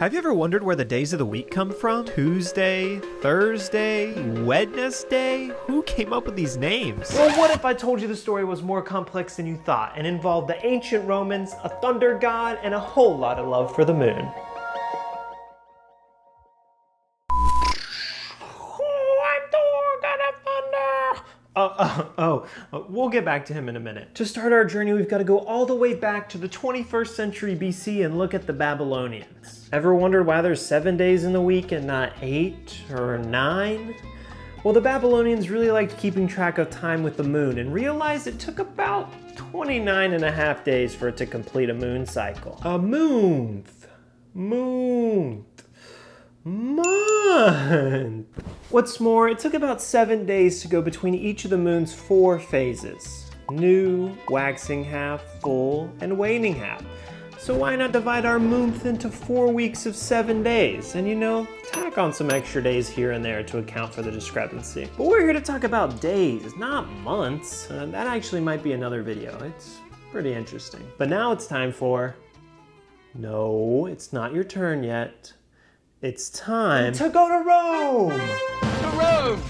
Have you ever wondered where the days of the week come from? Tuesday, Thursday, Wednesday? Who came up with these names? Well, what if I told you the story was more complex than you thought and involved the ancient Romans, a thunder god, and a whole lot of love for the moon? We'll get back to him in a minute. To start our journey, we've got to go all the way back to the 21st century BC and look at the Babylonians. Ever wondered why there's 7 days in the week and not 8 or 9? Well, the Babylonians really liked keeping track of time with the moon and realized it took about 29 and a half days for it to complete a moon cycle. A month. What's more, it took about 7 days to go between each of the moon's 4 phases: new, waxing half, full, and waning half. So why not divide our month into 4 weeks of 7 days? And tack on some extra days here and there to account for the discrepancy. But we're here to talk about days, not months. That actually might be another video. It's pretty interesting. But now it's time for... No, it's not your turn yet. It's time to go to Rome! To Rome!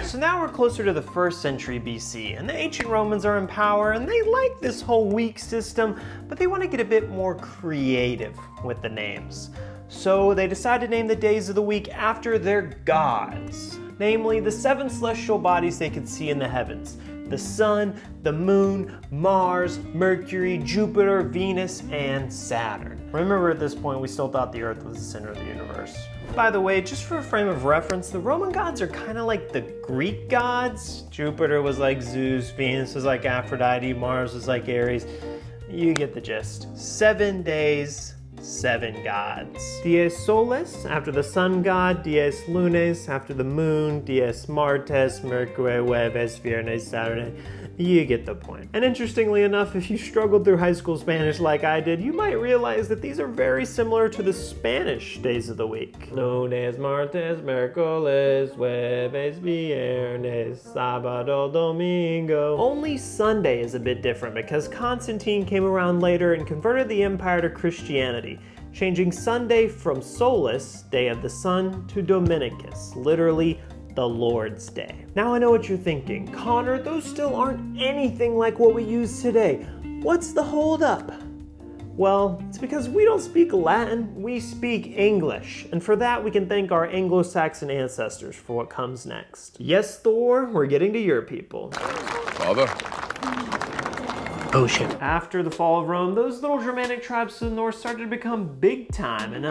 So now we're closer to the 1st century BC, and the ancient Romans are in power, and they like this whole week system, but they want to get a bit more creative with the names. So they decide to name the days of the week after their gods, namely the 7 celestial bodies they could see in the heavens: the sun, the moon, Mars, Mercury, Jupiter, Venus, and Saturn. Remember, at this point, we still thought the Earth was the center of the universe. By the way, just for a frame of reference, the Roman gods are kind of like the Greek gods. Jupiter was like Zeus, Venus was like Aphrodite, Mars was like Ares. You get the gist. 7 days, 7 gods. Dies Solis, after the sun god; Dies Lunes, after the moon; Dies Martes, Mercury, Jueves, Viernes, Saturday. You get the point. And interestingly enough, if you struggled through high school Spanish like I did, you might realize that these are very similar to the Spanish days of the week. Lunes, martes, miércoles, jueves, viernes, sábado, domingo. Only Sunday is a bit different because Constantine came around later and converted the empire to Christianity, changing Sunday from Solus, day of the sun, to Dominicus, literally the Lord's Day. Now I know what you're thinking. Connor, those still aren't anything like what we use today. What's the holdup? Well, it's because we don't speak Latin, we speak English. And for that, we can thank our Anglo-Saxon ancestors for what comes next. Yes, Thor, we're getting to your people. Father? Oh shit. After the fall of Rome, those little Germanic tribes to the north started to become big time, and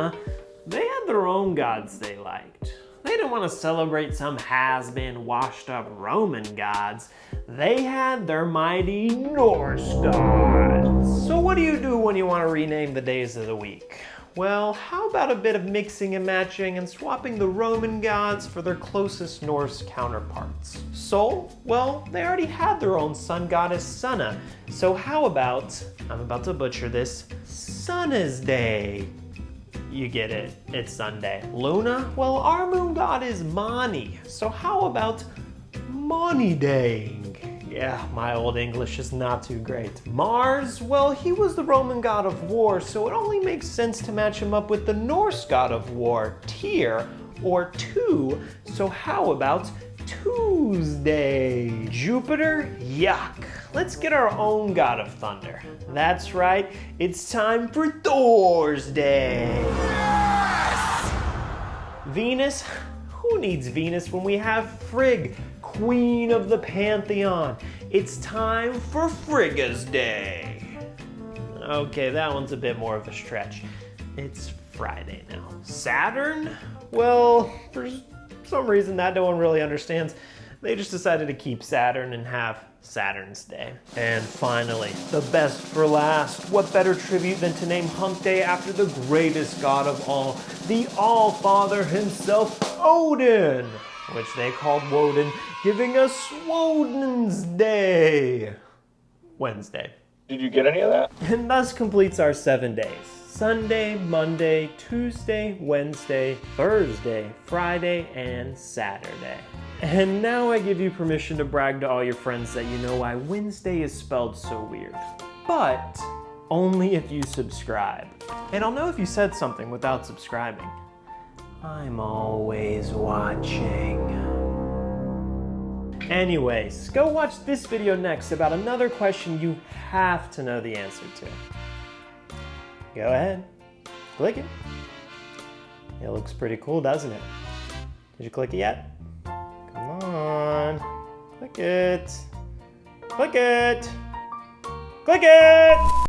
they had their own gods they liked. They didn't want to celebrate some has-been, washed-up Roman gods. They had their mighty Norse gods. So what do you do when you want to rename the days of the week? Well, how about a bit of mixing and matching and swapping the Roman gods for their closest Norse counterparts? Sol? Well, they already had their own sun goddess Sunna. So how about, I'm about to butcher this, Sunna's Day? You get it, it's Sunday. Luna? Well, our moon god is Mani, so how about Mani Day? Yeah, my old English is not too great. Mars? Well, he was the Roman god of war, so it only makes sense to match him up with the Norse god of war, Tyr, or Tu, so how about Tuesday? Jupiter? Yuck. Let's get our own god of thunder. That's right, it's time for Thor's Day. Yes! Venus? Who needs Venus when we have Frigg, queen of the pantheon? It's time for Frigga's Day. Okay, that one's a bit more of a stretch. It's Friday now. Saturn? Well, for some reason that no one really understands, they just decided to keep Saturn and have Saturn's Day. And finally, the best for last. What better tribute than to name Hump Day after the greatest god of all, the All-Father himself, Odin, which they called Woden, giving us Woden's Day. Wednesday. Did you get any of that? And thus completes our 7 days. Sunday, Monday, Tuesday, Wednesday, Thursday, Friday, and Saturday. And now I give you permission to brag to all your friends that you know why Wednesday is spelled so weird. But only if you subscribe. And I'll know if you said something without subscribing. I'm always watching. Anyways, go watch this video next about another question you have to know the answer to. Go ahead, click it. It looks pretty cool, doesn't it? Did you click it yet? Come on, click it. Click it. Click it!